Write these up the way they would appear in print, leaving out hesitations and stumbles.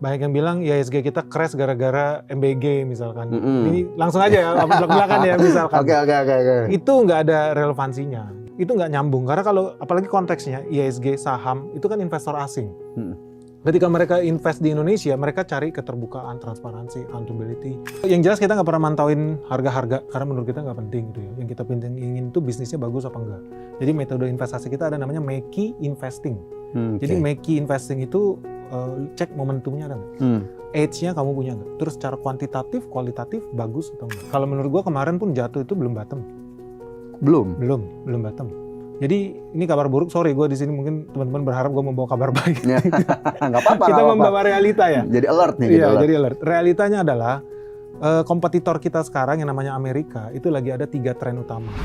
Banyak yang bilang IHSG kita crash gara-gara MBG misalkan. Ini langsung aja ya, belak-belakan ya misalkan. Oke. Itu nggak ada relevansinya. Itu nggak nyambung. Karena kalau apalagi konteksnya IHSG saham itu kan investor asing. Ketika mereka invest di Indonesia, mereka cari keterbukaan, transparansi, accountability. Yang jelas kita nggak pernah mantauin harga-harga karena menurut kita nggak penting gitu ya. Yang kita ingin tuh bisnisnya bagus apa enggak. Jadi metode investasi kita ada namanya Makey Investing. Jadi Makey Investing itu cek momentumnya ada nggak? Age-nya kamu punya nggak? Terus secara kuantitatif, kualitatif bagus atau enggak? Kalau menurut gua kemarin pun jatuh itu belum bottom. Belum bottom. Jadi ini kabar buruk, sorry gue di sini mungkin teman-teman berharap gue membawa kabar baik. Nggak apa-apa. Kita membawa realita ya. Jadi alert nih. Iya, jadi alert. Realitanya adalah kompetitor kita sekarang yang namanya Amerika itu lagi ada 3 tren utama.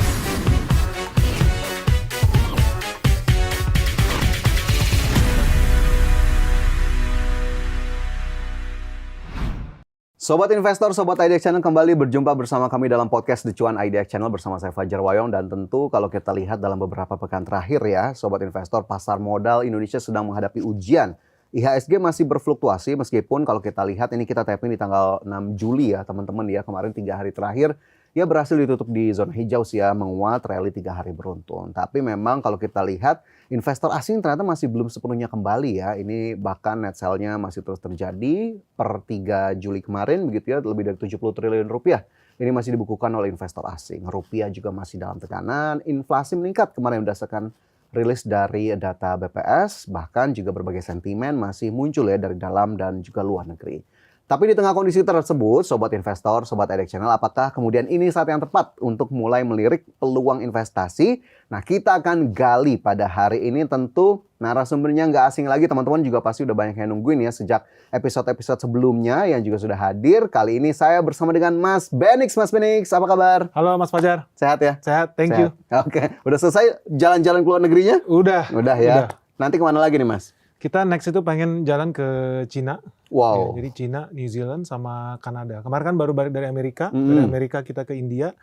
Sobat investor, Sobat IDX Channel kembali berjumpa bersama kami dalam podcast The Cuan IDX Channel bersama saya Fajar Wayong. Dan tentu kalau kita lihat dalam beberapa pekan terakhir ya, Sobat investor, pasar modal Indonesia sedang menghadapi ujian. IHSG masih berfluktuasi meskipun kalau kita lihat ini kita taping di tanggal 6 Juli ya teman-teman ya. Kemarin 3 hari terakhir ya berhasil ditutup di zona hijau sih ya, menguat rally 3 hari beruntun. Tapi memang kalau kita lihat investor asing ternyata masih belum sepenuhnya kembali ya. Ini bahkan net sell-nya masih terus terjadi per 3 Juli kemarin begitu ya, lebih dari 70 triliun rupiah. Ini masih dibukukan oleh investor asing. Rupiah juga masih dalam tekanan, inflasi meningkat kemarin berdasarkan rilis dari data BPS, bahkan juga berbagai sentimen masih muncul ya dari dalam dan juga luar negeri. Tapi di tengah kondisi tersebut, Sobat Investor, Sobat IDX Channel, apakah kemudian ini saat yang tepat untuk mulai melirik peluang investasi? Nah, kita akan gali pada hari ini tentu narasumbernya nggak asing lagi. Teman-teman juga pasti udah banyak yang nungguin ya sejak episode-episode sebelumnya yang juga sudah hadir. Kali ini saya bersama dengan Mas Benix. Mas Benix, apa kabar? Halo Mas Fajar. Sehat ya? Sehat, thank you. Oke, udah selesai jalan-jalan ke luar negerinya? Udah Ya. Nanti kemana lagi nih Mas? Kita next itu pengen jalan ke Cina. Wow. Ya, jadi Cina, New Zealand, sama Kanada. Kemarin kan baru balik dari Amerika. Dari Amerika kita ke India.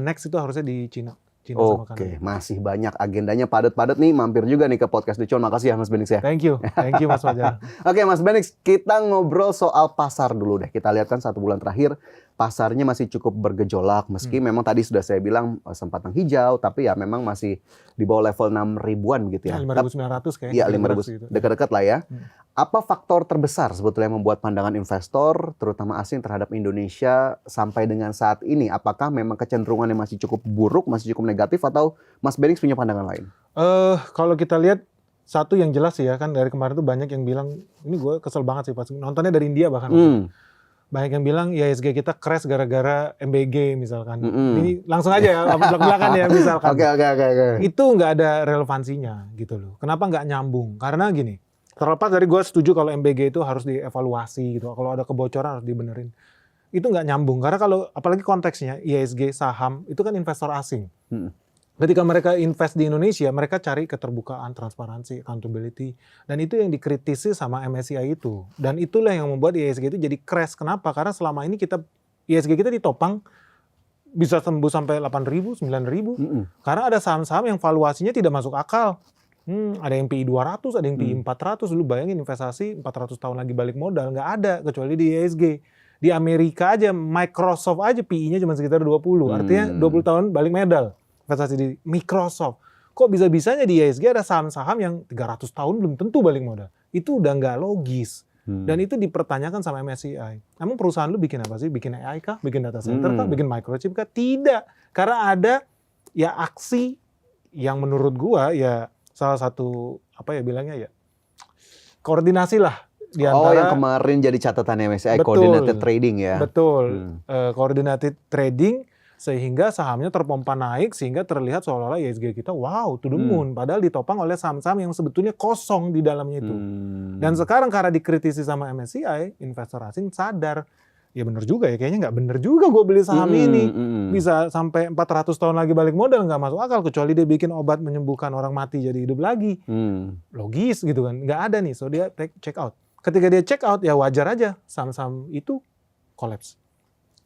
Next itu harusnya di Cina. Sama Kanada. Oke, masih banyak agendanya padat-padat nih. Mampir juga nih ke podcast The Cuan. Makasih ya Mas Benix ya. Thank you Mas Fajar. Oke Mas Benix, kita ngobrol soal pasar dulu deh. Kita lihat kan 1 bulan terakhir pasarnya masih cukup bergejolak. Meski memang tadi sudah saya bilang sempat menghijau, tapi ya memang masih di bawah level 6 ribuan gitu ya. 5.900 kayaknya. Iya, 5.000 gitu. dekat-dekat lah ya. Apa faktor terbesar sebetulnya yang membuat pandangan investor, terutama asing terhadap Indonesia sampai dengan saat ini? Apakah memang kecenderungannya masih cukup buruk, masih cukup negatif, atau Mas Benix punya pandangan lain? Kalau kita lihat, satu yang jelas ya kan dari kemarin tuh banyak yang bilang, ini gue kesel banget sih pas nontonnya dari India bahkan. Banyak yang bilang IHSG kita crash gara-gara MBG misalkan. Ini langsung aja ya, belak-belakan ya misalkan. Oke. Itu nggak ada relevansinya gitu loh. Kenapa nggak nyambung? Karena gini, terlepas dari gue setuju kalau MBG itu harus dievaluasi gitu. Kalau ada kebocoran harus dibenerin. Itu nggak nyambung. Karena kalau apalagi konteksnya IHSG saham itu kan investor asing. Ketika mereka invest di Indonesia, mereka cari keterbukaan, transparansi, accountability. Dan itu yang dikritisi sama MSCI itu. Dan itulah yang membuat IHSG itu jadi crash. Kenapa? Karena selama ini IHSG kita ditopang bisa tembus sampai 8.000, 9.000. Karena ada saham-saham yang valuasinya tidak masuk akal. Ada yang PI 200, ada yang PI 400. Lu bayangin investasi 400 tahun lagi balik modal. Nggak ada, kecuali di IHSG. Di Amerika aja, Microsoft aja PI-nya cuma sekitar 20. Artinya 20 tahun balik modal. Investasi di Microsoft. Kok bisa-bisanya di IHSG ada saham-saham yang 300 tahun belum tentu balik modal. Itu udah nggak logis. Dan itu dipertanyakan sama MSCI. Emang perusahaan lu bikin apa sih? Bikin AI kah? Bikin data center kah? Bikin microchip kah? Tidak. Karena ada ya aksi yang menurut gua ya salah satu apa ya bilangnya ya koordinasi lah di antara. Yang kemarin jadi catatan MSCI, betul, coordinated trading ya. Betul. Coordinated trading sehingga sahamnya terpompa naik sehingga terlihat seolah-olah IHSG kita wow to the moon. Padahal ditopang oleh saham-saham yang sebetulnya kosong di dalamnya itu. Dan sekarang karena dikritisi sama MSCI, investor asing sadar, ya bener juga ya, kayaknya nggak bener juga gue beli saham ini. Bisa sampai 400 tahun lagi balik modal, nggak masuk akal. Kecuali dia bikin obat menyembuhkan orang mati jadi hidup lagi. Logis gitu kan, nggak ada nih. So dia check out. Ketika dia check out, ya wajar aja saham-saham itu collapse.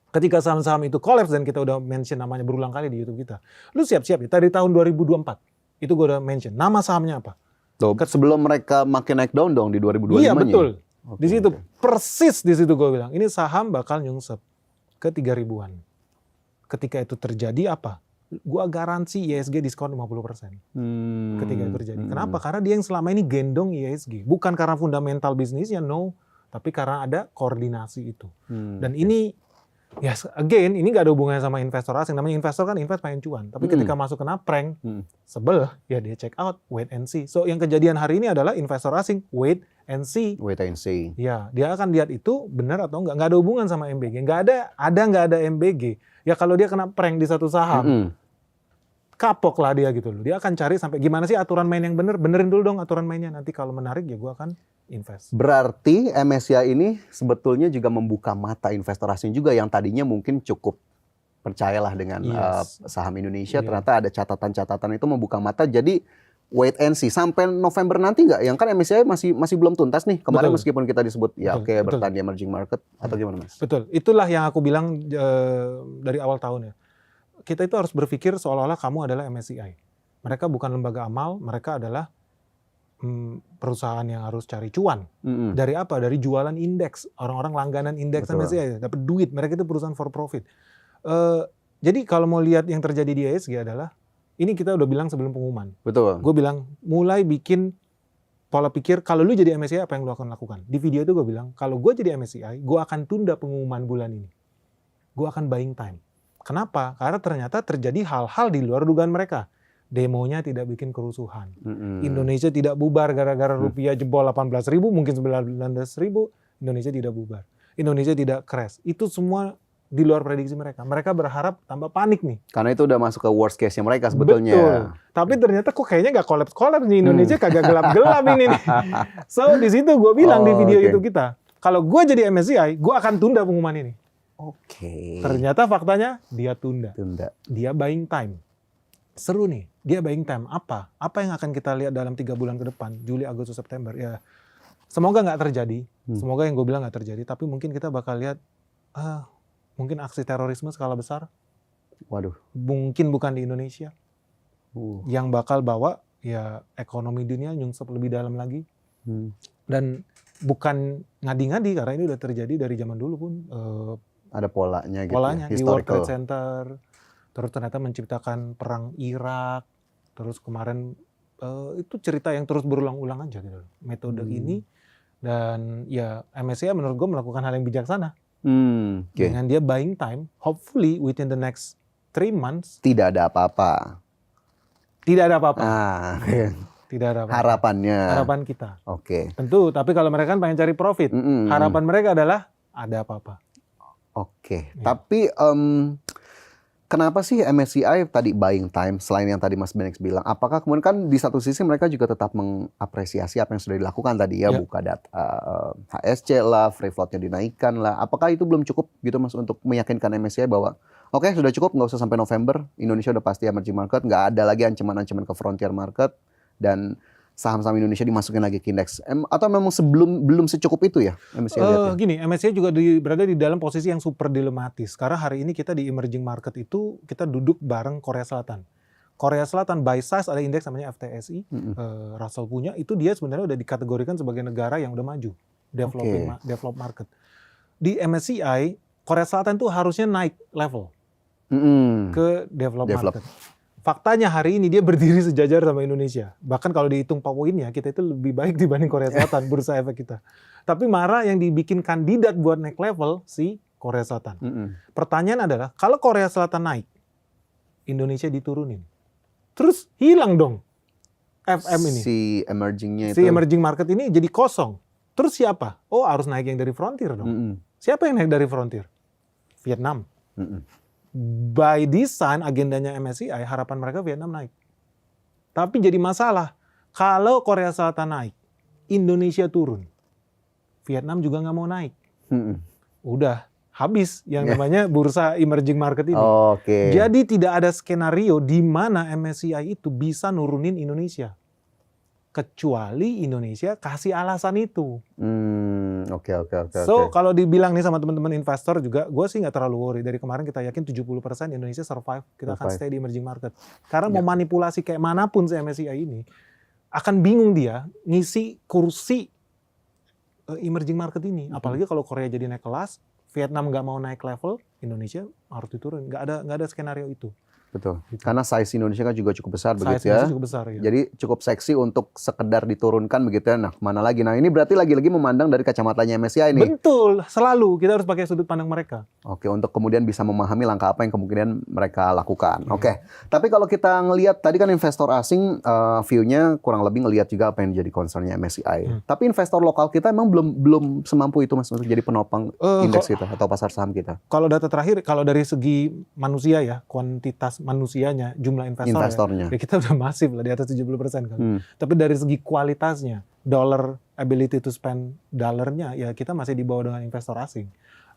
Ketika saham-saham itu collapse, dan kita udah mention namanya berulang kali di YouTube kita. Lu siap-siap ya, tadi tahun 2024, itu gue udah mention. Nama sahamnya apa? Sebelum mereka makin naik daun dong di 2025. Iya betul. Oke, Di situ oke. persis di situ gue bilang, ini saham bakal nyungsep ke 3.000-an. Ketika itu terjadi apa? Gua garansi IHSG diskon 50% ketika itu terjadi. Kenapa? Karena dia yang selama ini gendong IHSG. Bukan karena fundamental bisnisnya, no. Tapi karena ada koordinasi itu. Dan ini, ya again, ini nggak ada hubungannya sama investor asing. Namanya investor kan invest pengen cuan. Tapi ketika masuk kena prank, sebel, ya dia check out, wait and see. So yang kejadian hari ini adalah investor asing, wait and see. Wait and see. Ya, dia akan lihat itu benar atau enggak. Nggak ada hubungan sama MBG. Nggak ada MBG. Ya kalau dia kena prank di satu saham, kapok lah dia gitu loh. Dia akan cari sampai gimana sih aturan main yang bener. Benerin dulu dong aturan mainnya. Nanti kalau menarik ya gue akan invest. Berarti MSCI ini sebetulnya juga membuka mata investor asing juga yang tadinya mungkin cukup percayalah dengan saham Indonesia. Ternyata ada catatan-catatan itu membuka mata. Jadi wait and see sampai November nanti nggak? Yang kan MSCI masih belum tuntas nih. Kemarin meskipun kita disebut bertahan di emerging market atau gimana Mas? Betul. Itulah yang aku bilang dari awal tahun ya. Kita itu harus berpikir seolah-olah kamu adalah MSCI. Mereka bukan lembaga amal, mereka adalah perusahaan yang harus cari cuan. Dari apa? Dari jualan indeks. Orang-orang langganan indeks MSCI dapat duit. Mereka itu perusahaan for profit. Jadi kalau mau lihat yang terjadi di IHSG adalah, ini kita udah bilang sebelum pengumuman. Betul. Gue bilang, mulai bikin pola pikir, kalau lu jadi MSCI apa yang lu akan lakukan? Di video itu gue bilang, kalau gue jadi MSCI, gue akan tunda pengumuman bulan ini. Gue akan buying time. Kenapa? Karena ternyata terjadi hal-hal di luar dugaan mereka. Demonya tidak bikin kerusuhan. Indonesia tidak bubar gara-gara rupiah jebol 18.000, mungkin 19.000, Indonesia tidak bubar. Indonesia tidak crash. Itu semua di luar prediksi mereka. Mereka berharap tambah panik nih. Karena itu udah masuk ke worst case-nya mereka sebetulnya. Betul. Tapi ternyata kok kayaknya nggak kolaps-kolaps nih. Indonesia kagak gelap-gelap ini nih. So di situ gue bilang di video itu kita, kalau gue jadi MSCI, gue akan tunda pengumuman ini. Oke. Ternyata faktanya dia tunda. Tunda. Dia buying time. Seru nih. Dia buying time. Apa? Apa yang akan kita lihat dalam 3 bulan ke depan? Juli, Agustus, September. Ya, semoga nggak terjadi. Semoga yang gue bilang nggak terjadi. Tapi mungkin kita bakal lihat, mungkin aksi terorisme skala besar. Waduh. Mungkin bukan di Indonesia. Yang bakal bawa ya ekonomi dunia nyungsep lebih dalam lagi. Dan bukan ngadi-ngadi karena ini udah terjadi dari zaman dulu pun. Ada polanya gitu. Polanya ya, di World Trade Center. Terus ternyata menciptakan perang Irak. Terus kemarin itu cerita yang terus berulang-ulang aja gitu. Metode ini. Dan ya MSCI menurut gue melakukan hal yang bijaksana. Dengan dia buying time, hopefully within the next 3 months. Tidak ada apa-apa. Tidak ada apa-apa. Tidak ada apa-apa. Harapannya. Harapan kita. Oke. Tentu, tapi kalau mereka kan pengen cari profit. Harapan mereka adalah ada apa-apa. Oke. Tapi kenapa sih MSCI tadi buying time selain yang tadi Mas Benex bilang? Apakah kemudian kan di satu sisi mereka juga tetap mengapresiasi apa yang sudah dilakukan tadi ya, buka data HSC lah, free float-nya dinaikkan lah. Apakah itu belum cukup gitu Mas untuk meyakinkan MSCI bahwa oke, sudah cukup, nggak usah sampai November, Indonesia udah pasti emerging market, nggak ada lagi ancaman-ancaman ke frontier market dan saham-saham Indonesia dimasukin lagi ke indeks. Atau memang belum secukup itu ya MSCI lihatnya? Gini, MSCI juga berada di dalam posisi yang super dilematis. Karena hari ini kita di emerging market itu kita duduk bareng Korea Selatan. Korea Selatan by size ada indeks namanya FTSI, Russell punya, itu dia sebenarnya udah dikategorikan sebagai negara yang udah maju, develop market. Di MSCI, Korea Selatan tuh harusnya naik level ke develop market. Faktanya hari ini dia berdiri sejajar sama Indonesia. Bahkan kalau dihitung poinnya, kita itu lebih baik dibanding Korea Selatan, bursa efek kita. Tapi marah yang dibikin kandidat buat naik level si Korea Selatan. Pertanyaan adalah, kalau Korea Selatan naik, Indonesia diturunin. Terus hilang dong FM ini. Si emergingnya itu. Si emerging market ini jadi kosong. Terus siapa? Oh, harus naik yang dari frontier dong. Siapa yang naik dari frontier? Vietnam. By design agendanya MSCI, harapan mereka Vietnam naik. Tapi jadi masalah, kalau Korea Selatan naik, Indonesia turun. Vietnam juga nggak mau naik. Udah habis yang namanya bursa emerging market ini. Jadi tidak ada skenario di mana MSCI itu bisa nurunin Indonesia. Kecuali Indonesia kasih alasan itu. So kalau dibilang nih sama teman-teman investor juga, gue sih nggak terlalu worry. Dari kemarin kita yakin 70% Indonesia survive, kita akan stay di emerging market. Karena mau manipulasi kayak manapun si MSCI ini, akan bingung dia ngisi kursi emerging market ini. Apalagi kalau Korea jadi naik kelas, Vietnam nggak mau naik level, Indonesia harus diturun. Nggak ada skenario itu. Betul. Gitu. Karena size Indonesia kan juga cukup besar Size begitu ya. Indonesia cukup besar ya. Jadi cukup seksi untuk sekedar diturunkan begitu ya. Nah, kemana lagi? Nah, ini berarti lagi-lagi memandang dari kacamatanya MSCI nih. Betul, selalu kita harus pakai sudut pandang mereka. Oke, untuk kemudian bisa memahami langkah apa yang kemungkinan mereka lakukan. Iya. Oke, tapi kalau kita ngelihat tadi kan investor asing view-nya kurang lebih ngelihat juga apa yang jadi concern-nya MSCI. Tapi investor lokal kita emang belum semampu itu Mas untuk jadi penopang indeks kita atau pasar saham kita. Kalau data terakhir, kalau dari segi manusia ya, kuantitas manusianya, jumlah Investornya. ya kita udah masif lah di atas 70% kali. Tapi dari segi kualitasnya, dollar ability to spend dollarnya, ya kita masih di bawah dengan investor asing.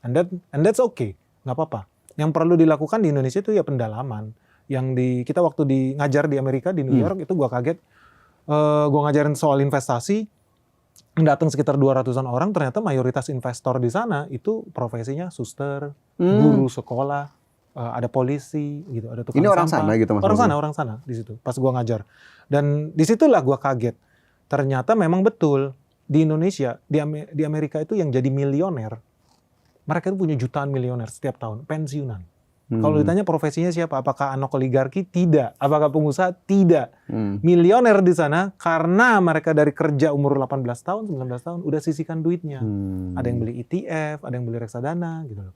And that's okay, nggak apa-apa. Yang perlu dilakukan di Indonesia itu ya pendalaman. Kita waktu ngajar di Amerika, di New York, itu gua kaget. Gua ngajarin soal investasi, datang sekitar 200-an orang, ternyata mayoritas investor di sana itu profesinya suster, guru sekolah, ada polisi gitu, ada tukang Ini orang sampah. sana gitu Mas? Orang sana di situ. Pas gua ngajar. Dan disitulah gua kaget. Ternyata memang betul di Indonesia, di Amerika itu yang jadi milioner, mereka itu punya jutaan milioner setiap tahun, pensiunan. Kalau ditanya profesinya siapa? Apakah anak oligarki? Tidak. Apakah pengusaha? Tidak. Milioner di sana karena mereka dari kerja umur 18 tahun, 19 tahun udah sisihkan duitnya. Ada yang beli ETF, ada yang beli reksadana gitu loh.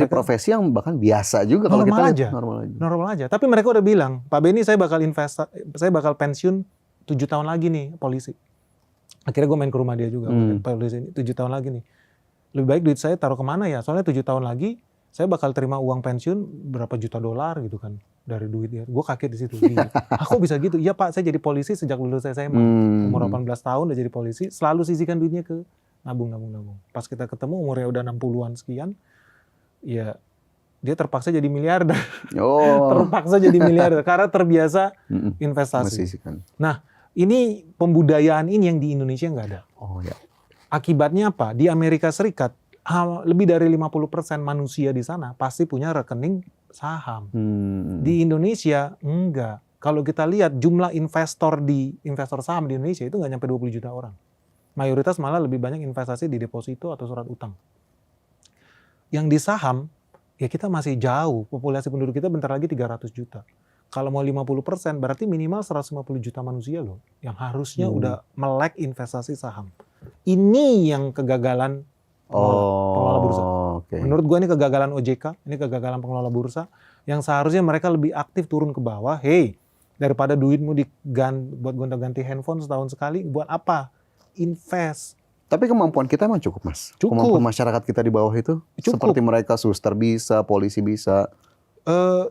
Profesi yang bahkan biasa juga kalau kita lihat normal aja. Tapi mereka udah bilang, Pak Benny saya bakal pensiun 7 tahun lagi nih polisi. Akhirnya gue main ke rumah dia juga, polisi ini 7 tahun lagi nih. Lebih baik duit saya taruh kemana ya? Soalnya 7 tahun lagi saya bakal terima uang pensiun berapa juta dolar gitu kan dari duit dia. Gue kaget di situ. Aku bisa gitu? Iya Pak, saya jadi polisi sejak lulus SMA. Umur 18 tahun udah jadi polisi, selalu sisihkan duitnya ke nabung. Pas kita ketemu umurnya udah 60-an sekian, ya dia terpaksa jadi miliarder. Terpaksa jadi miliarder karena terbiasa investasi. Nah, ini pembudayaan ini yang di Indonesia nggak ada. Akibatnya apa? Di Amerika Serikat, lebih dari 50% manusia di sana pasti punya rekening saham. Di Indonesia enggak. Kalau kita lihat jumlah investor saham di Indonesia itu nggak nyampe 20 juta orang. Mayoritas malah lebih banyak investasi di deposito atau surat utang. Yang di saham, ya kita masih jauh. Populasi penduduk kita bentar lagi 300 juta. Kalau mau 50% berarti minimal 150 juta manusia loh. Yang harusnya udah melek investasi saham. Ini yang kegagalan pengelola bursa. Menurut gue ini kegagalan OJK, ini kegagalan pengelola bursa yang seharusnya mereka lebih aktif turun ke bawah. Hey, daripada duitmu buat gonta-ganti handphone setahun sekali, buat apa? Invest. Tapi kemampuan kita emang cukup Mas? Cukup. Kemampuan masyarakat kita di bawah itu? Cukup. Seperti mereka suster bisa, polisi bisa?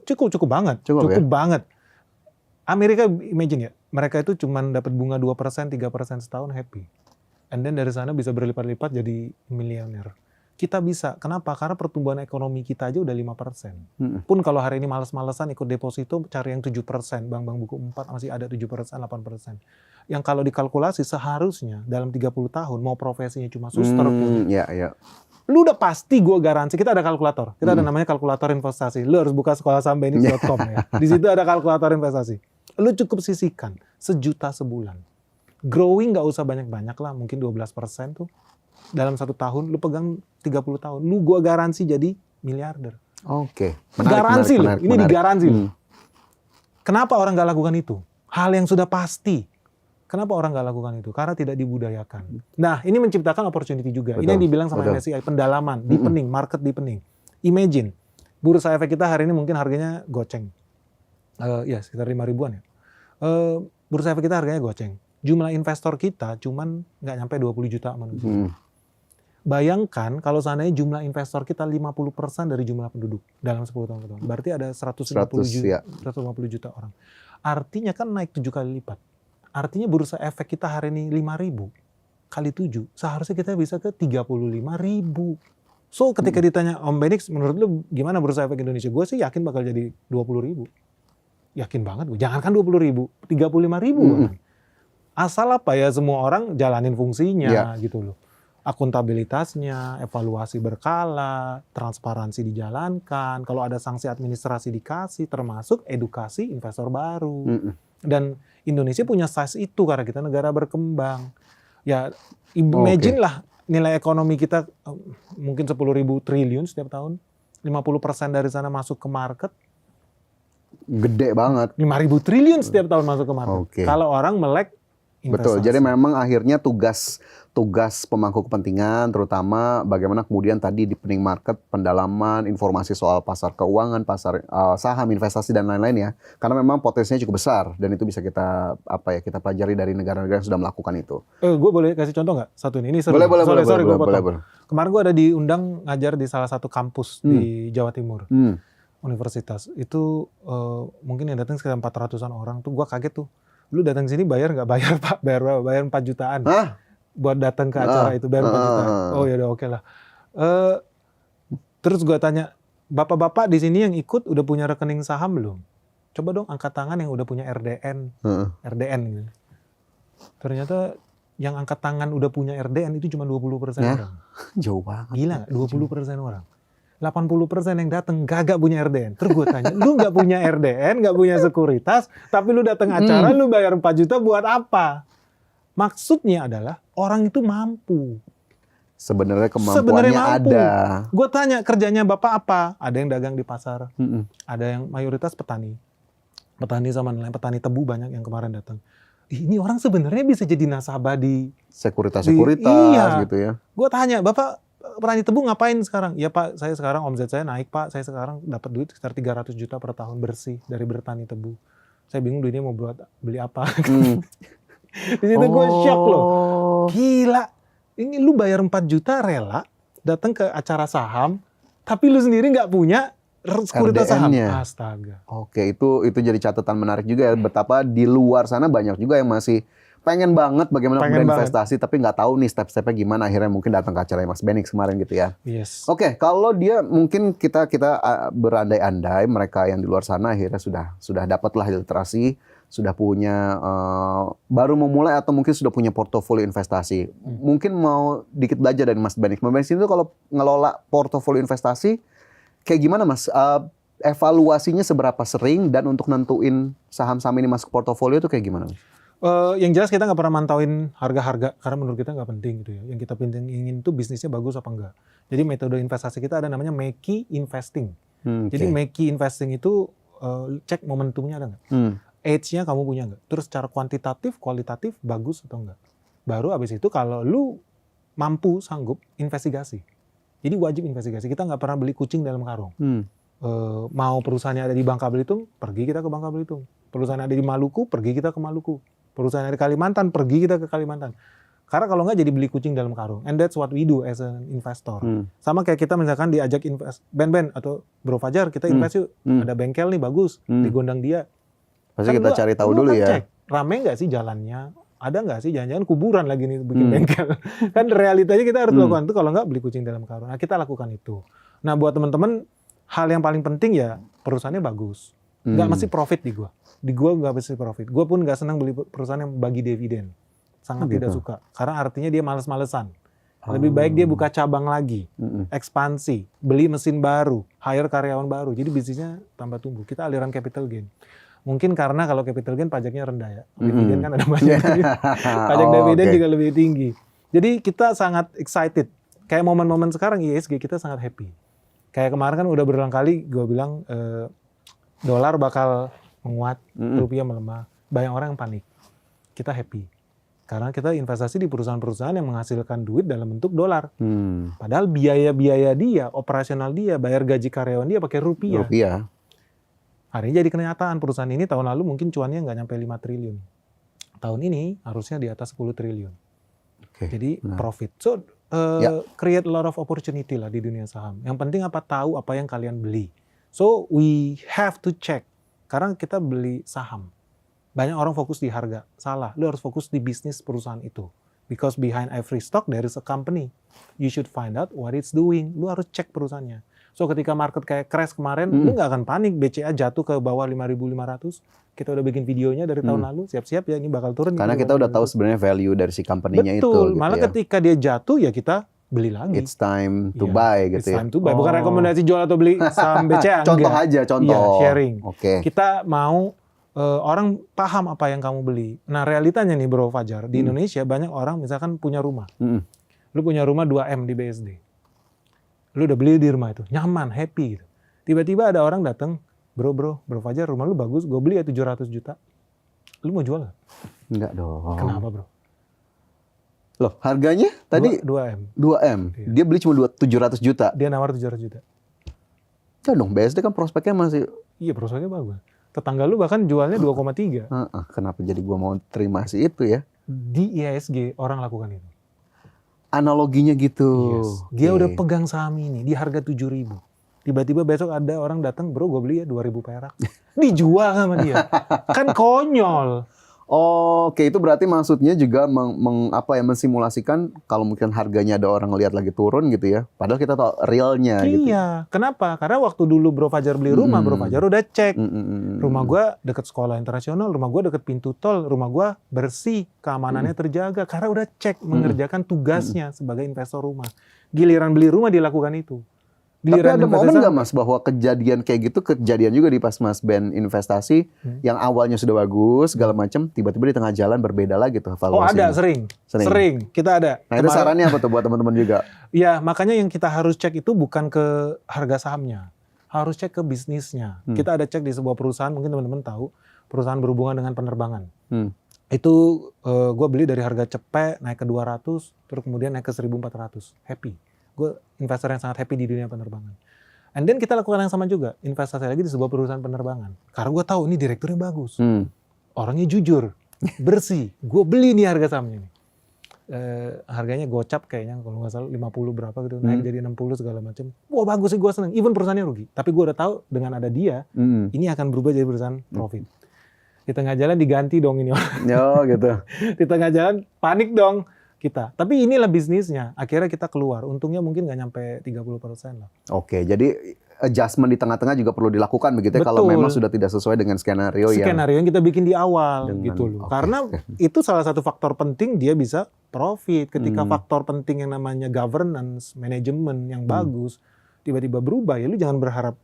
Cukup banget. Cukup banget. Amerika imagine ya, mereka itu cuma dapat bunga 2%, 3% setahun happy. And then dari sana bisa berlipat-lipat jadi miliuner. Kita bisa. Kenapa? Karena pertumbuhan ekonomi kita aja udah 5%. Pun kalau hari ini males-malesan ikut deposito, cari yang 7%. Bank-bank buku 4 masih ada 7%, 8%. Yang kalau dikalkulasi seharusnya dalam 30 tahun, mau profesinya cuma suster pun. Lu udah pasti gue garansi, kita ada kalkulator. Kita ada namanya kalkulator investasi. Lu harus buka sekolah sahambeni.com ya. Di situ ada kalkulator investasi. Lu cukup sisihkan 1 juta sebulan. Growing nggak usah banyak-banyak lah, mungkin 12% tuh. Dalam 1 tahun, lu pegang 30 tahun. Lu gua garansi jadi miliarder. Garansi loh, ini digaransi loh. Kenapa orang nggak lakukan itu? Hal yang sudah pasti. Kenapa orang nggak lakukan itu? Karena tidak dibudayakan. Nah, ini menciptakan opportunity juga. Ini yang dibilang sama MSCI, pendalaman, deepening, market deepening. Imagine, bursa efek kita hari ini mungkin harganya goceng. Ya, sekitar 5 ribuan ya. Bursa efek kita harganya goceng. Jumlah investor kita cuman nggak nyampe 20 juta manusia. Bayangkan kalau seandainya jumlah investor kita 50% dari jumlah penduduk dalam 10 tahun ke depan. Berarti ada 150 juta orang. Artinya kan naik 7 kali lipat. Artinya bursa efek kita hari ini 5.000 kali 7. Seharusnya kita bisa ke 35.000. So ketika ditanya Om Benix, menurut lu gimana bursa efek Indonesia? Gue sih yakin bakal jadi 20.000. Yakin banget. Jangankan 20.000, 35.000. Asal apa ya semua orang jalanin fungsinya gitu loh. Akuntabilitasnya, evaluasi berkala, transparansi dijalankan, kalau ada sanksi administrasi dikasih, termasuk edukasi investor baru. Dan Indonesia punya size itu karena kita negara berkembang. Ya imagine lah nilai ekonomi kita mungkin 10.000 triliun setiap tahun. 50% dari sana masuk ke market. Gede banget. 5.000 triliun setiap tahun masuk ke market. Oke. Kalau orang melek investasi. Betul. Jadi memang akhirnya tugas pemangku kepentingan, terutama bagaimana kemudian tadi di pening market, pendalaman, informasi soal pasar keuangan, pasar saham, investasi dan lain-lain ya. Karena memang potensinya cukup besar dan itu bisa kita kita pelajari dari negara-negara yang sudah melakukan itu. Gue boleh kasih contoh nggak? Satu ini seru. Boleh. Gue potong. Kemarin gue ada diundang ngajar di salah satu kampus di Jawa Timur. Universitas. Itu mungkin yang datang sekitar 400-an orang tuh. Gue kaget tuh. Lu datang sini bayar nggak? Bayar Pak. Bayar 4 jutaan. Hah? Buat datang ke acara itu bayar 4 jutaan. Oh ya udah oke lah. Terus gue tanya, bapak-bapak di sini yang ikut udah punya rekening saham belum? Coba dong angkat tangan yang udah punya RDN. RDN gitu. Ternyata yang angkat tangan udah punya RDN itu cuma 20% orang. Jauh banget. Gila nggak? 20% orang. 80% yang datang gak punya RDN. Terus gue tanya, lu gak punya RDN, gak punya sekuritas, tapi lu datang acara, lu bayar 4 juta buat apa? Maksudnya adalah orang itu mampu. Sebenarnya kemampuannya ada. Gue tanya kerjanya bapak apa? Ada yang dagang di pasar, ada yang mayoritas petani sama nelayan, petani tebu banyak yang kemarin datang. Ini orang sebenarnya bisa jadi nasabah di sekuritas iya. Gitu ya. Gue tanya, bapak petani tebu ngapain sekarang? Ya Pak, saya sekarang omset saya naik Pak, saya sekarang dapat duit sekitar 300 juta per tahun bersih dari bertani tebu. Saya bingung duitnya mau buat beli apa. Di situ gue shock loh. Gila, ini lu bayar 4 juta rela datang ke acara saham, tapi lu sendiri nggak punya sekuritas saham. Astaga. Oke, itu jadi catatan menarik juga ya. Betapa di luar sana banyak juga yang masih pengen banget bagaimana berinvestasi, tapi nggak tahu nih step-stepnya gimana. Akhirnya mungkin datang ke acara Mas Benix kemarin gitu ya. Yes. Oke, kalau dia mungkin kita berandai-andai mereka yang di luar sana akhirnya sudah dapatlah literasi, sudah punya baru memulai atau mungkin sudah punya portofolio investasi. Mungkin mau dikit belajar dari Mas Benix. Mas Benix itu kalau ngelola portofolio investasi kayak gimana Mas? Evaluasinya seberapa sering dan untuk nentuin saham-saham ini masuk portofolio itu kayak gimana Mas? Yang jelas kita nggak pernah mantauin harga-harga karena menurut kita nggak penting gitu ya. Yang kita ingin itu bisnisnya bagus apa enggak. Jadi metode investasi kita ada namanya Makey Investing. Jadi Makey Investing itu cek momentumnya ada nggak, age-nya kamu punya nggak, terus secara kuantitatif, kualitatif bagus atau enggak. Baru abis itu kalau lu mampu sanggup investigasi. Jadi wajib investigasi. Kita nggak pernah beli kucing dalam karung. Mau perusahaannya ada di Bangka Belitung, pergi kita ke Bangka Belitung. Perusahaan ada di Maluku, pergi kita ke Maluku. Perusahaan ada di Kalimantan, pergi kita ke Kalimantan. Karena kalau nggak jadi beli kucing dalam karung. And that's what we do as an investor. Sama kayak kita misalkan diajak invest, Ben atau Bro Fajar, kita invest yuk. Ada bengkel nih bagus, digondang dia. Pasti kan kita cari tahu dulu ya. Cek, rame nggak sih jalannya? Ada nggak sih jangan-jangan kuburan lagi nih bikin bengkel? Kan realitanya kita harus lakukan itu. Kalau nggak beli kucing dalam karung. Nah kita lakukan itu. Nah buat teman-teman, hal yang paling penting ya perusahaannya bagus. Nggak mesti profit di gua. Di gua nggak mesti profit. Gua pun nggak senang beli perusahaan yang bagi dividen. Sangat tidak suka. Karena artinya dia males-malesan. Lebih baik dia buka cabang lagi, ekspansi, beli mesin baru, hire karyawan baru. Jadi bisnisnya tambah tumbuh. Kita aliran capital gain. Mungkin karena kalau capital gain pajaknya rendah ya. Dividen kan ada banyak. Pajak dividen juga lebih tinggi. Jadi kita sangat excited. Kayak momen-momen sekarang ISG kita sangat happy. Kayak kemarin kan udah berulang kali gue bilang dolar bakal menguat, rupiah melemah. Banyak orang yang panik. Kita happy. Karena kita investasi di perusahaan-perusahaan yang menghasilkan duit dalam bentuk dolar. Padahal biaya-biaya dia, operasional dia, bayar gaji karyawan dia pakai rupiah. Hari ini jadi kenyataan perusahaan ini tahun lalu mungkin cuannya nggak nyampe 5 triliun. Tahun ini harusnya di atas 10 triliun. Jadi profit. So, create a lot of opportunity lah di dunia saham. Yang penting apa tahu apa yang kalian beli. So, we have to check. Karena kita beli saham. Banyak orang fokus di harga. Salah. Lu harus fokus di bisnis perusahaan itu. Because behind every stock there is a company. You should find out what it's doing. Lu harus cek perusahaannya. So ketika market kayak crash kemarin, lu nggak akan panik. BCA jatuh ke bawah 5.500. Kita udah bikin videonya dari tahun lalu. Siap-siap ya ini bakal turun. Karena kita udah tahu sebenarnya value dari si company-nya itu. Betul. Malah ketika dia jatuh ya kita beli lagi. It's time to buy gitu ya. It's time to buy. Bukan rekomendasi jual atau beli saham BCA. Contoh aja, contoh. Ya, sharing. Oke. Kita mau orang paham apa yang kamu beli. Nah realitanya nih Bro Fajar, di Indonesia banyak orang misalkan punya rumah. Lu punya rumah 2M di BSD. Lu udah beli di rumah itu, nyaman, happy gitu. Tiba-tiba ada orang datang, bro Fajar, rumah lu bagus, gue beli ya 700 juta. Lu mau jual nggak? Enggak dong. Kenapa bro? Loh, harganya tadi 2M. 2M. Iya. Dia beli cuma 700 juta. Dia nawar 700 juta. Ya dong, BSD kan prospeknya masih... Iya, prospeknya bagus. Tetangga lu bahkan jualnya 2,3. Kenapa jadi gua mau terima sih itu ya? Di IHSG orang lakukan itu. Analoginya gitu. Yes. Dia Oke. udah pegang saham ini di harga 7.000. Tiba-tiba besok ada orang datang, bro gue beli ya 2.000 perak. Dijual sama dia. Kan konyol. Oke, itu berarti maksudnya juga mensimulasikan kalau mungkin harganya ada orang ngelihat lagi turun gitu ya. Padahal kita tahu realnya gitu. Iya, kenapa? Karena waktu dulu Bro Fajar beli rumah, Bro Fajar udah cek. Rumah gua deket sekolah internasional, rumah gua deket pintu tol, rumah gua bersih, keamanannya terjaga. Karena udah cek mengerjakan tugasnya sebagai investor rumah. Giliran beli rumah dilakukan itu. Tapi Giliran ada momen investasi- nggak Mas bahwa kejadian kayak gitu kejadian juga di pas Mas Ben investasi yang awalnya sudah bagus segala macam tiba-tiba di tengah jalan berbeda lagi tuh Oh ada, valuasinya. sering. Kita ada. Nah itu Kemarin- sarannya apa tuh buat teman-teman juga? Ya, makanya yang kita harus cek itu bukan ke harga sahamnya. Harus cek ke bisnisnya. Kita ada cek di sebuah perusahaan, mungkin teman-teman tahu, perusahaan berhubungan dengan penerbangan. Itu gue beli dari harga cepet, naik ke 200, terus kemudian naik ke 1.400. Happy. Gue investor yang sangat happy di dunia penerbangan. And then kita lakukan yang sama juga, investasi lagi di sebuah perusahaan penerbangan. Karena gue tahu ini direkturnya bagus. Orangnya jujur, bersih. Gue beli nih harga sahamnya nih. Harganya gocap kayaknya kalau nggak salah 50 berapa gitu, naik jadi 60 segala macam. Wah bagus sih, gue seneng. Even perusahaannya rugi, tapi gue udah tahu dengan ada dia, ini akan berubah jadi perusahaan profit. Di tengah jalan diganti dong ini orang. Oh gitu. Di tengah jalan panik dong kita. Tapi inilah bisnisnya. Akhirnya kita keluar. Untungnya mungkin nggak nyampe 30% lah. Oke, jadi adjustment di tengah-tengah juga perlu dilakukan begitu ya kalau Betul. memang sudah tidak sesuai dengan skenario Skenario yang kita bikin di awal Dengan- gitu loh. oke. Karena itu salah satu faktor penting dia bisa profit. Ketika faktor penting yang namanya governance, manajemen yang bagus tiba-tiba berubah, ya lu jangan berharap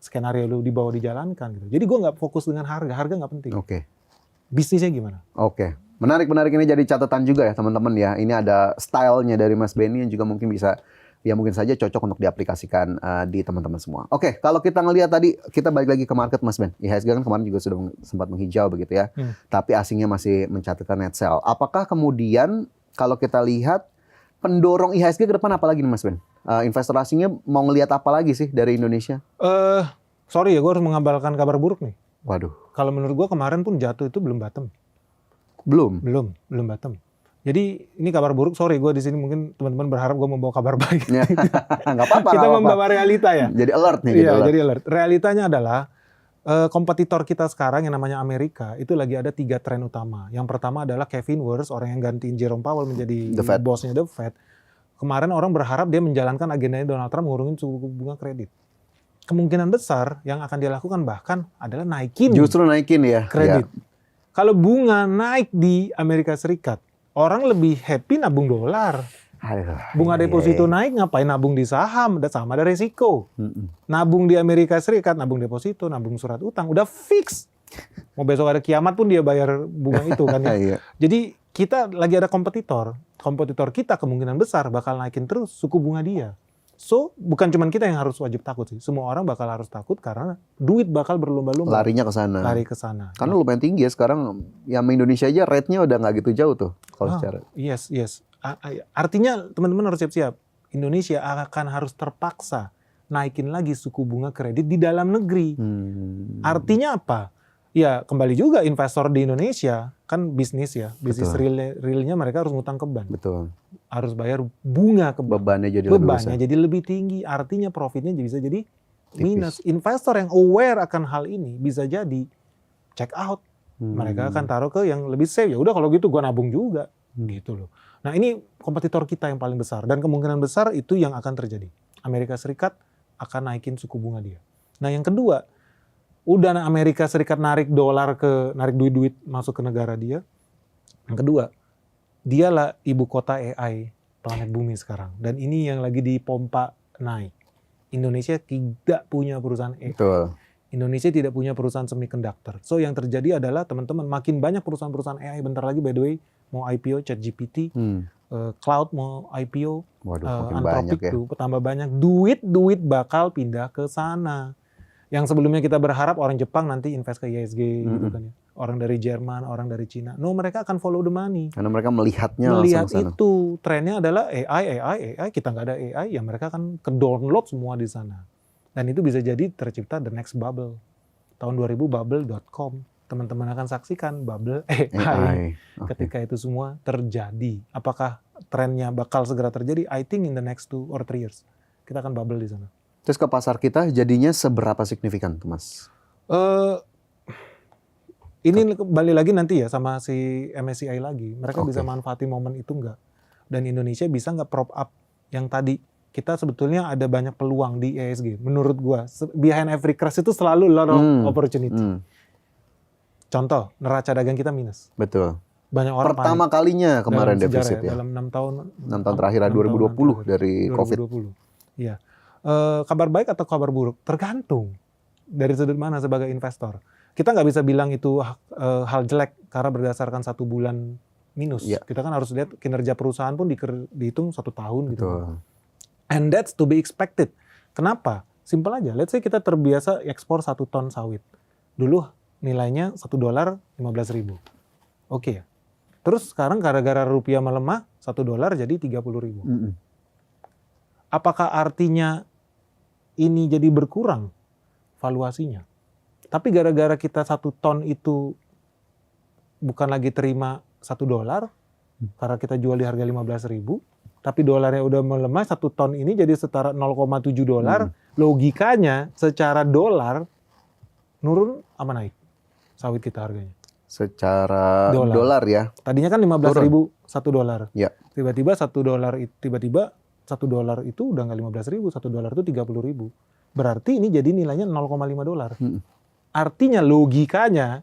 skenario lu dibawa dijalankan gitu. Jadi gue nggak fokus dengan harga nggak penting. Oke. Bisnisnya gimana? Oke. Menarik ini jadi catatan juga ya teman-teman ya. Ini ada stylenya dari Mas Benny yang juga mungkin bisa ya mungkin saja cocok untuk diaplikasikan di teman-teman semua. Oke, kalau kita ngelihat tadi kita balik lagi ke market Mas Ben. IHSG kan kemarin juga sudah sempat menghijau begitu ya. Tapi asingnya masih mencatatkan net sell. Apakah kemudian kalau kita lihat pendorong IHSG ke depan apa lagi nih Mas Ben? Investor asingnya mau ngelihat apa lagi sih dari Indonesia? Sorry ya, gue harus mengabalkan kabar buruk nih. Waduh, Kalau menurut gue kemarin pun jatuh itu belum bottom. belum. Belum bottom. Jadi ini kabar buruk, sorry gue di sini mungkin teman-teman berharap gue membawa kabar baik. Ya, nggak apa-apa. Kita nggak apa-apa. membawa realita ya. Jadi alert nih. Iya, alert. jadi alert. Realitanya adalah kompetitor kita sekarang yang namanya Amerika itu lagi ada 3 tren utama. Yang pertama adalah Kevin Wirtz, orang yang gantiin Jerome Powell menjadi The Fed. bosnya The Fed. Kemarin orang berharap dia menjalankan agendanya Donald Trump ngurungin suku bunga kredit. Kemungkinan besar yang akan dia lakukan bahkan adalah naikin Justru naikin ya. kredit. Ya. Kalau bunga naik di Amerika Serikat, orang lebih happy nabung dolar. Aduh, Bunga iya, deposito iya. naik, ngapain nabung di saham? Sama ada resiko. Nabung di Amerika Serikat, nabung deposito, nabung surat utang, udah fix. Mau besok ada kiamat pun dia bayar bunga itu kan ya. Iya. Jadi kita lagi ada kompetitor. Kompetitor kita kemungkinan besar bakal naikin terus suku bunga dia. So, bukan cuma kita yang harus wajib takut sih. Semua orang bakal harus takut karena duit bakal berlomba-lomba Larinya ke sana. lari ke sana. Karena lumayan tinggi ya sekarang. Yang Indonesia aja rate-nya udah nggak gitu jauh tuh kalau secara. Yes. Artinya teman-teman harus siap-siap. Indonesia akan harus terpaksa naikin lagi suku bunga kredit di dalam negeri. Artinya apa? Ya kembali juga investor di Indonesia kan bisnis ya. Bisnis realnya mereka harus ngutang ke bank. Betul. Harus bayar bunga ke bank. Bebannya jadi lebih besar. Bebannya jadi lebih tinggi. Artinya profitnya bisa jadi minus. Investor yang aware akan hal ini bisa jadi check out. Mereka akan taruh ke yang lebih safe. Ya udah kalau gitu gua nabung juga. Gitu loh. Nah ini kompetitor kita yang paling besar. Dan kemungkinan besar itu yang akan terjadi. Amerika Serikat akan naikin suku bunga dia. Nah yang kedua, udah Amerika Serikat narik duit-duit masuk ke negara dia. Yang kedua, dialah ibu kota AI planet bumi sekarang. Dan ini yang lagi dipompa naik. Indonesia tidak punya perusahaan AI. Betul. Indonesia tidak punya perusahaan semiconductor. So yang terjadi adalah teman-teman makin banyak perusahaan-perusahaan AI. Bentar lagi by the way mau IPO ChatGPT. cloud mau IPO, Waduh, makin banyak Anthropic ya. tuh tambah banyak, duit bakal pindah ke sana. Yang sebelumnya kita berharap orang Jepang nanti invest ke ISG gitu kan ya. Orang dari Jerman, orang dari Cina. No, mereka akan follow the money. Karena mereka melihatnya Melihat langsung ke sana. itu, trennya adalah AI, kita nggak ada AI, ya mereka akan ke-download semua di sana. Dan itu bisa jadi tercipta the next bubble. Tahun 2000 bubble.com. Teman-teman akan saksikan bubble AI. Oke. Ketika itu semua terjadi. Apakah trennya bakal segera terjadi? I think in the next 2 or 3 years. Kita akan bubble di sana. Terus ke pasar kita jadinya seberapa signifikan tuh Mas? Ini kembali lagi nanti ya sama si MSCI lagi. Mereka Oke. bisa manfaatin momen itu nggak? Dan Indonesia bisa nggak prop up yang tadi? Kita sebetulnya ada banyak peluang di ESG. Menurut gua, behind every crash itu selalu a lot of opportunity. Contoh, neraca dagang kita minus. Betul. Banyak orang Pertama kalinya kemarin dalam sejarah defisit ya. dalam 6 tahun 6 tahun terakhir 2020 dari COVID. 2020. Iya. Kabar baik atau kabar buruk? Tergantung dari sudut mana sebagai investor. Kita nggak bisa bilang itu hal jelek karena berdasarkan 1 bulan minus. Iya. Kita kan harus lihat kinerja perusahaan pun dihitung 1 tahun gitu. Betul. And that's to be expected. Kenapa? Simpel aja. Let's say kita terbiasa ekspor 1 ton sawit. Dulu nilainya $1 15.000. Oke ya. Terus sekarang gara-gara rupiah melemah, $1 jadi 30.000. Apakah artinya ini jadi berkurang valuasinya? Tapi gara-gara kita 1 ton itu bukan lagi terima $1 karena kita jual di harga 15.000, tapi dolarnya udah melemah, 1 ton ini jadi setara $0,7. Logikanya secara dolar nurun apa naik sawit kita harganya? Secara dolar ya. Tadinya kan 15.000 $1. Ya. Tiba-tiba $1 itu udah nggak 15.000, $1 itu 30.000. Berarti ini jadi nilainya $0,5. Artinya logikanya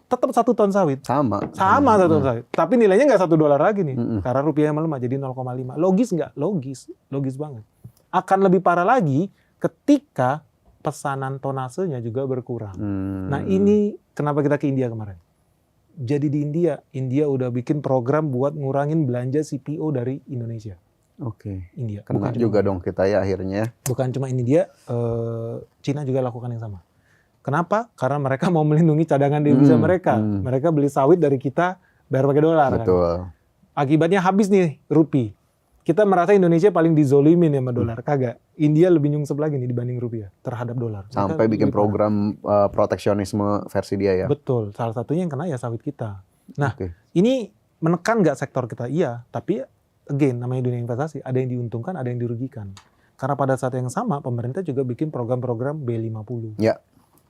tetap 1 ton sawit. Sama 1 ton sawit. Tapi nilainya nggak $1 lagi nih. Karena rupiahnya melemah jadi 0,5. Logis nggak? Logis banget. Akan lebih parah lagi ketika pesanan tonasenya juga berkurang. Nah ini kenapa kita ke India kemarin. Jadi di India udah bikin program buat ngurangin belanja CPO dari Indonesia. Oke. India. Kena juga dong kita ya akhirnya. Bukan cuma India, Cina juga lakukan yang sama. Kenapa? Karena mereka mau melindungi cadangan devisa mereka. Mereka beli sawit dari kita bayar pakai dolar. Betul. Kan? Akibatnya habis nih rupiah. Kita merasa Indonesia paling dizolimin sama dolar. Kagak. India lebih nyungsep lagi nih dibanding rupiah terhadap dolar. Sampai bikin program proteksionisme versi dia ya. Betul. Salah satunya yang kena ya sawit kita. Nah, ini menekan nggak sektor kita? Iya. Tapi again, namanya dunia investasi. Ada yang diuntungkan, ada yang dirugikan. Karena pada saat yang sama, pemerintah juga bikin program-program B50. Ya.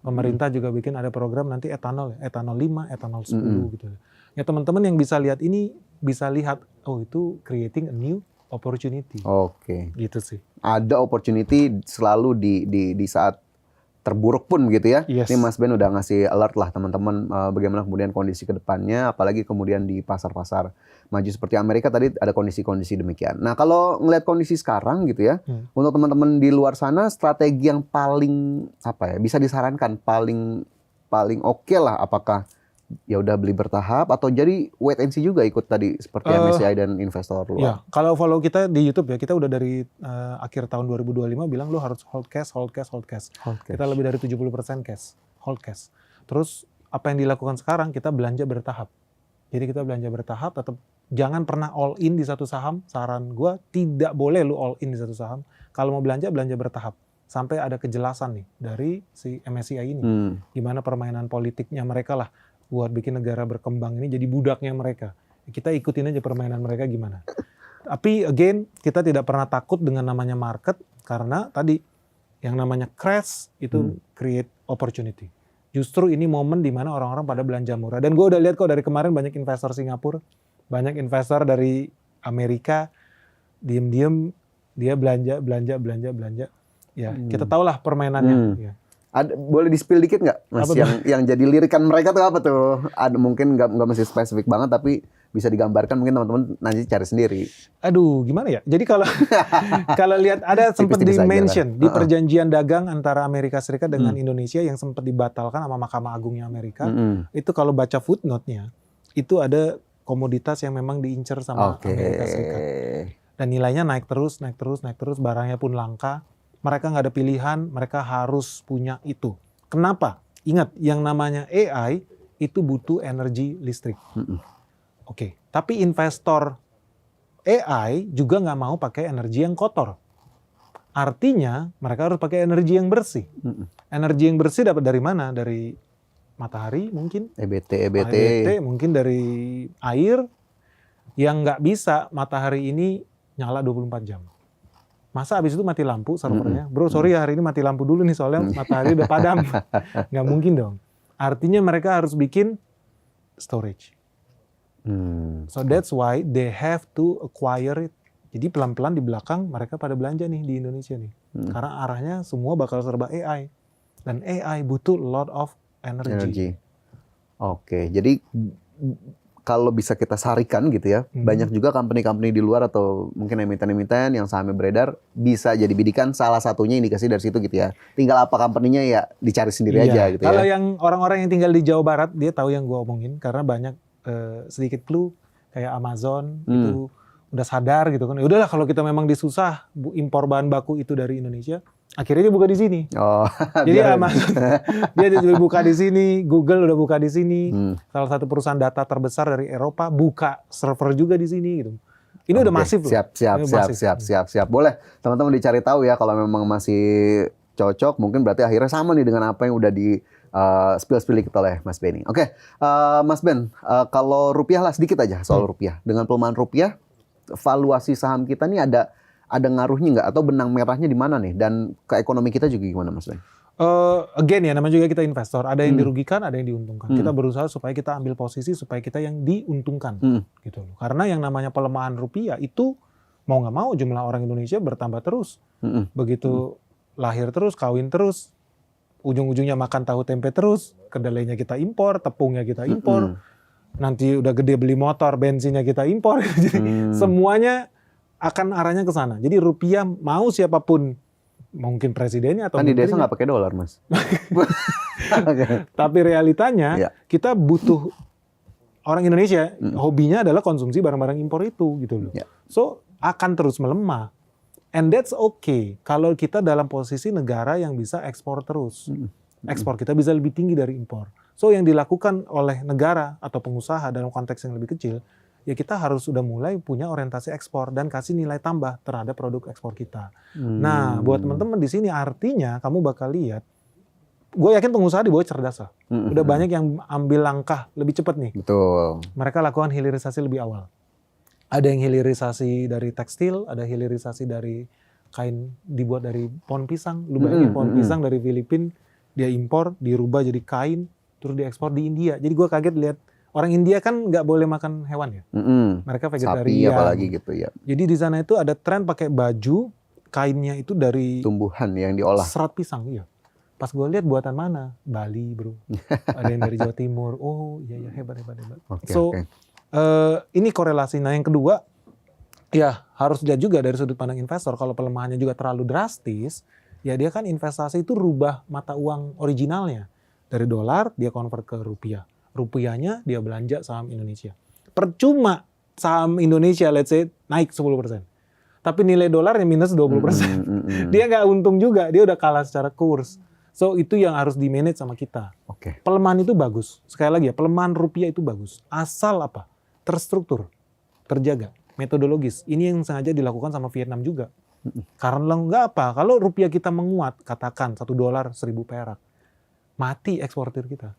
Pemerintah juga bikin ada program nanti etanol 5, etanol 10 gitu. Ya teman-teman yang bisa lihat ini, bisa lihat, oh itu creating a new opportunity. Oke. Gitu sih. Ada opportunity selalu di saat terburuk pun gitu ya. Yes. Ini Mas Ben udah ngasih alert lah teman-teman bagaimana kemudian kondisi ke depannya, apalagi kemudian di pasar-pasar maju seperti Amerika tadi ada kondisi-kondisi demikian. Nah kalau ngelihat kondisi sekarang gitu ya, untuk teman-teman di luar sana strategi yang paling apa ya bisa disarankan paling oke lah, apakah ya udah beli bertahap atau jadi wait and see juga ikut tadi seperti MSCI dan investor luar. Ya, kalau follow kita di YouTube ya, kita udah dari akhir tahun 2025 bilang lu harus hold cash. Kita lebih dari 70% cash, hold cash. Terus apa yang dilakukan sekarang kita belanja bertahap. Jadi kita belanja bertahap, tetap jangan pernah all in di satu saham. Saran gua tidak boleh lu all in di satu saham. Kalau mau belanja bertahap. Sampai ada kejelasan nih dari si MSCI ini. Gimana permainan politiknya mereka lah buat bikin negara berkembang ini jadi budaknya mereka. Kita ikutin aja permainan mereka gimana. Tapi again, kita tidak pernah takut dengan namanya market karena tadi yang namanya crash itu create opportunity. Justru ini momen di mana orang-orang pada belanja murah. Dan gue udah lihat kok dari kemarin banyak investor Singapura, banyak investor dari Amerika, diem-diem dia belanja. Ya, kita tahulah permainannya. Ya. Boleh di-spill dikit nggak, Mas? Yang jadi lirikan mereka tuh apa tuh? Ada mungkin nggak mesti spesifik banget, tapi bisa digambarkan mungkin teman-teman nanti cari sendiri. Aduh, gimana ya? Jadi kalau kalau lihat ada sempat di-mention di perjanjian dagang antara Amerika Serikat dengan Indonesia yang sempat dibatalkan sama Mahkamah Agungnya Amerika. Itu kalau baca footnote-nya, itu ada komoditas yang memang diincar sama Amerika Serikat. Dan nilainya naik terus, barangnya pun langka. Mereka nggak ada pilihan, mereka harus punya itu. Kenapa? Ingat, yang namanya AI itu butuh energi listrik. Oke, tapi investor AI juga nggak mau pakai energi yang kotor. Artinya mereka harus pakai energi yang bersih. Energi yang bersih dapat dari mana? Dari matahari mungkin. EBT mungkin dari air. Yang nggak bisa matahari ini nyala 24 jam. Masa abis itu mati lampu servernya? Bro, sorry hari ini mati lampu dulu nih soalnya matahari udah padam. Nggak mungkin dong. Artinya mereka harus bikin storage. So that's why they have to acquire it. Jadi pelan-pelan di belakang mereka pada belanja nih di Indonesia nih. Karena arahnya semua bakal serba AI. Dan AI butuh lot of energy. Oke, jadi kalau bisa kita sarikan gitu ya, banyak juga company-company di luar atau mungkin emiten-emiten yang sahamnya beredar bisa jadi bidikan, salah satunya indikasi dari situ gitu ya. Tinggal apa company-nya ya dicari sendiri aja gitu Kalau ya. yang orang-orang yang tinggal di Jawa Barat, dia tahu yang gue omongin karena banyak sedikit clue kayak Amazon itu udah sadar gitu kan. Ya udahlah kalau kita memang disusah impor bahan baku itu dari Indonesia, akhirnya dia buka di sini. Jadi Amazon dia buka di sini, Google udah buka di sini. Salah satu perusahaan data terbesar dari Eropa buka server juga di sini gitu. Ini udah masif loh. Siap. Boleh teman-teman dicari tahu ya kalau memang masih cocok, mungkin berarti akhirnya sama nih dengan apa yang udah di spill dikit oleh Mas Benny. Oke, Mas Ben, kalau rupiah lah sedikit aja soal rupiah. Dengan pelemahan rupiah, valuasi saham kita nih ada ngaruhnya nggak? Atau benang merahnya di mana nih? Dan ke ekonomi kita juga gimana, Mas Ben? Again ya, namanya juga kita investor. Ada yang dirugikan, ada yang diuntungkan. Kita berusaha supaya kita ambil posisi supaya kita yang diuntungkan, gitu loh. Karena yang namanya pelemahan rupiah itu mau nggak mau jumlah orang Indonesia bertambah terus. Begitu lahir terus, kawin terus, ujung-ujungnya makan tahu tempe terus, kedelainya kita impor, tepungnya kita impor. Nanti udah gede beli motor, bensinnya kita impor. Jadi semuanya akan arahnya ke sana. Jadi rupiah mau siapapun, mungkin presidennya atau kan di desa nggak pakai dolar, Mas. Tapi realitanya kita butuh orang Indonesia hobinya adalah konsumsi barang-barang impor itu gitu loh. So akan terus melemah. And that's okay kalau kita dalam posisi negara yang bisa ekspor terus. Ekspor kita bisa lebih tinggi dari impor. So yang dilakukan oleh negara atau pengusaha dalam konteks yang lebih kecil, ya kita harus sudah mulai punya orientasi ekspor dan kasih nilai tambah terhadap produk ekspor kita. Nah, buat teman-teman di sini artinya kamu bakal lihat, gue yakin pengusaha di bawah cerdas lah. Udah banyak yang ambil langkah lebih cepat nih. Betul. Mereka lakukan hilirisasi lebih awal. Ada yang hilirisasi dari tekstil, ada hilirisasi dari kain dibuat dari pohon pisang. Lu bayangin pohon pisang dari Filipina, dia impor, dirubah jadi kain, terus diekspor di India. Jadi gue kaget lihat orang India kan nggak boleh makan hewan ya. Mereka vegetarian. Sapi apalagi gitu ya. Jadi di sana itu ada tren pakai baju kainnya itu dari tumbuhan yang diolah. Serat pisang, iya. Pas gue lihat buatan mana? Bali, bro. Ada yang dari Jawa Timur. Oh iya hebat. Ini korelasi. Nah yang kedua, ya harus lihat juga dari sudut pandang investor. Kalau pelemahannya juga terlalu drastis, ya dia kan investasi itu rubah mata uang originalnya. Dari dolar dia convert ke rupiah. Rupiahnya dia belanja saham Indonesia. Percuma saham Indonesia let's say naik 10%. Tapi nilai dolarnya minus 20%. Dia nggak untung juga, dia udah kalah secara kurs. So itu yang harus di-manage sama kita. Pelemahan itu bagus. Sekali lagi ya, pelemahan rupiah itu bagus. Asal apa? Terstruktur, terjaga, metodologis. Ini yang sengaja dilakukan sama Vietnam juga. Karena nggak apa, kalau rupiah kita menguat, katakan $1 1.000 perak. Mati eksportir kita.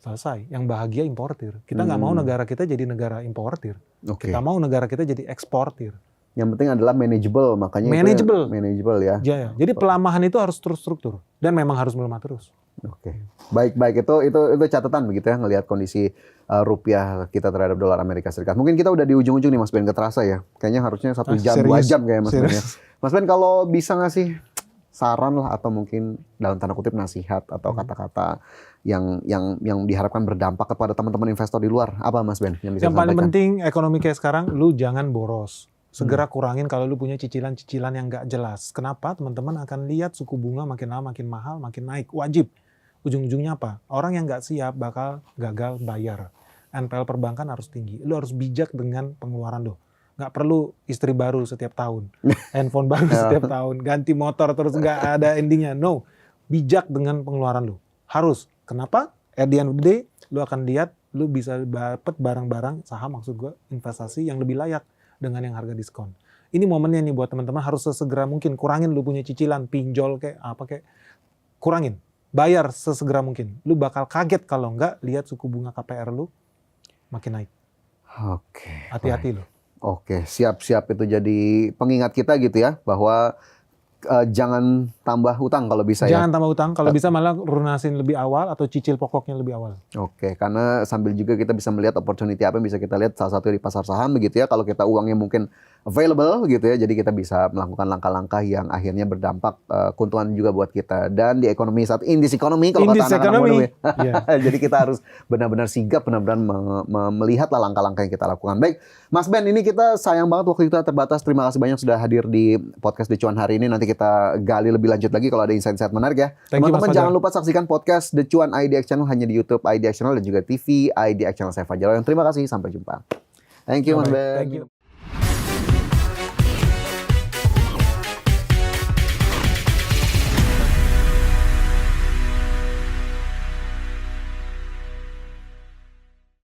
Selesai. Yang bahagia importir. Kita nggak mau negara kita jadi negara importir. Kita mau negara kita jadi eksportir. Yang penting adalah manageable, makanya manageable ya. Jadi pelemahan itu harus terstruktur dan memang harus melemah terus. Baik itu catatan begitu ya ngelihat kondisi rupiah kita terhadap dolar Amerika Serikat. Mungkin kita udah di ujung-ujung nih Mas Ben, terasa ya. Kayaknya harusnya 1 jam, 2 jam kayak Mas Ben ya. Mas Ben kalau bisa ngasih saran lah atau mungkin dalam tanda kutip nasihat atau kata-kata yang diharapkan berdampak kepada teman-teman investor di luar, apa Mas Ben yang bisa disampaikan? Yang paling penting ekonomi kayak sekarang, lu jangan boros. Segera kurangin kalau lu punya cicilan-cicilan yang nggak jelas. Kenapa? Teman-teman akan lihat suku bunga makin lama makin mahal, makin naik. Wajib. Ujung-ujungnya apa? Orang yang nggak siap bakal gagal bayar. NPL perbankan harus tinggi. Lu harus bijak dengan pengeluaran lu. Nggak perlu istri baru setiap tahun, handphone baru setiap tahun, ganti motor terus nggak ada endingnya. No, bijak dengan pengeluaran lu. Harus. Kenapa? At the end of the day, lu akan lihat lu bisa dapat barang-barang saham, maksud gue investasi yang lebih layak dengan yang harga diskon. Ini momennya nih buat teman-teman, harus sesegera mungkin kurangin lu punya cicilan, pinjol kayak apa kayak, kurangin. Bayar sesegera mungkin. Lu bakal kaget kalau nggak lihat suku bunga KPR lu makin naik. Oke. Hati-hati lu. Oke, siap-siap itu jadi pengingat kita gitu ya, bahwa jangan tambah hutang kalau bisa ya. Jangan tambah utang, kalau bisa malah lunasin lebih awal atau cicil pokoknya lebih awal. Oke, karena sambil juga kita bisa melihat opportunity apa yang bisa kita lihat salah satu di pasar saham begitu ya. Kalau kita uangnya mungkin available gitu ya, jadi kita bisa melakukan langkah-langkah yang akhirnya berdampak keuntungan juga buat kita. Dan di ekonomi saat in this economy kalau In kata this anak-anak economy. muda ya. Jadi kita harus benar-benar sigap, benar-benar melihatlah langkah-langkah yang kita lakukan. Baik, Mas Ben, ini kita sayang banget waktu kita terbatas. Terima kasih banyak sudah hadir di podcast The Cuan hari ini. Nanti kita gali lebih lanjut lagi kalau ada insight-insight menarik ya. Thank you, Teman-teman Mas jangan Fajar. lupa saksikan podcast The Cuan IDX Channel hanya di YouTube IDX Channel dan juga TV IDX Channel saya Fajar. Terima kasih, sampai jumpa. Thank you, Mas Bye-bye. Ben. Thank you.